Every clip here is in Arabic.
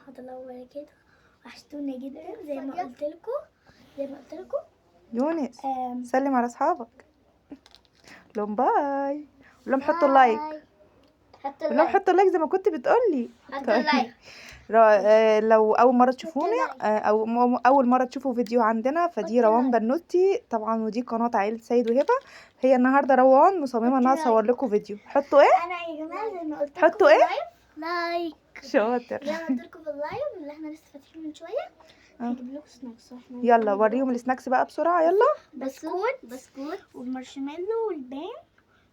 ورحمة الله وبركاته. وحشتونا جدا زي ما قلت لكم. يونس سلم على اصحابك، قول لهم باي، قول لهم حطوا اللايك، قول لهم حطوا اللايك زي ما كنت بتقولي. حطوا اللايك. لو اول مره تشوفونا او اول مره تشوفوا فيديو عندنا، فدي روان بنوتي طبعا، ودي قناه عائله سيد وهبه. هي النهارده روان مصممه انها تصور لكم فيديو. حطوا ايه؟ انا يا جماعه زي ما قلت لكم حطوا ايه؟ لايك. شاطر. زي ما قلت لكم في اللايف اللي احنا لسه فاتحين من شويه. هجيب لكم سناكس. يلا وريهم السناكس بقى بسرعه. يلا بسكوت والمارشميلو والبان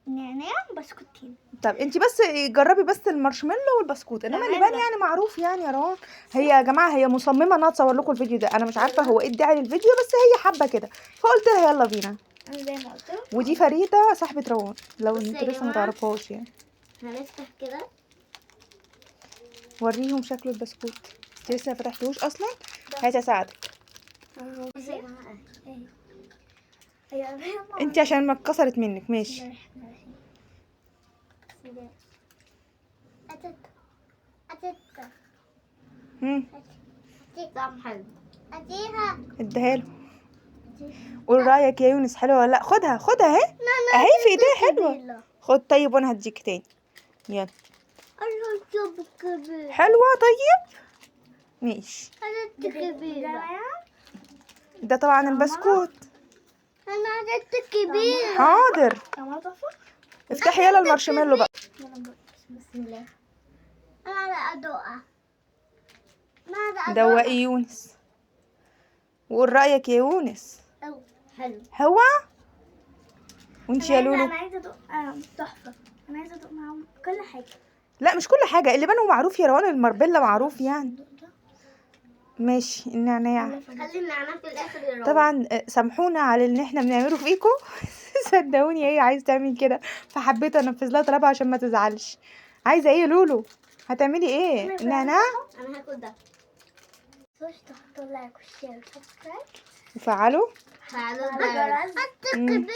والنعناع وبسكوتين. طب انتي بس جربي بس المارشميلو والبسكوت، انما اللبان يعني معروف يعني يا روان. هي يا جماعه هي مصممه انها تصور لكم الفيديو ده. انا مش عارفه هو ايه الداعي للفيديو، بس هي حابه كده فقلت لها يلا بينا. انا زي ما قلت لكم. ودي فريده صاحبه روان لو انتوا لسه ما تعرفوهاش يعني. هنفتح كده. وريهم شكل البسكوت. انت لسه ما فتحتوش اصلا. هاتي اساعدك. انت عشان ما اتكسرت منك. ماشي. طعم حلو. اديها له. قول رايك يا يونس، حلوه ولا لا؟ خدها اهي. اهي في ايديها حلوه. خد طيب وانا هديك تاني. يلا. حلوه طيب. ماشي. ده طبعا البسكوت. انا عدت كبير. حاضر. افتحي يلا المارشميلو بقى. بسم الله. انا ادوقها. دوقي يونس وقول رايك يا يونس. حلو. هو وانت يا لولو؟ انا عايزه ادوق تحفه. انا عايزه ادوق معاهم كل حاجه. لا مش كل حاجه، اللي بانوا معروف يا روان، الماربيلا معروف يعني. ماشي. النعناع خلي النعناع في الاخر يا روان. طبعا. سامحونا على اللي احنا بنعمله فيكم. صدقوني هي عايزه تعمل كده فحبيت انفذ لها طلبها عشان ما تزعلش. عايزه ايه يا لولو؟ هتعملي ايه؟ النعناع. انا هاكل ده. تحطوا لايك وشير وسبسكرايب وفعلوا الجرس.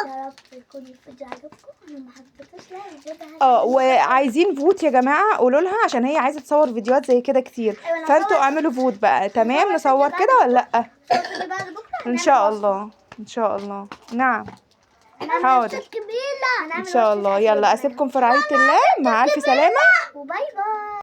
يا رب يكون الفيديو عجبكم. انا ما حبيتش لايك. وعايزين فوت يا جماعه، قولوا لها عشان هي عايزه تصور فيديوهات زي كده كتير. فانتوا اعملوا فوت بقى. تمام نصور كده ولا لا؟ ان شاء الله. ان شاء الله. نعم حاضر ان شاء الله. يلا اسيبكم في رعايه الله. مع الف سلامه. وباي باي.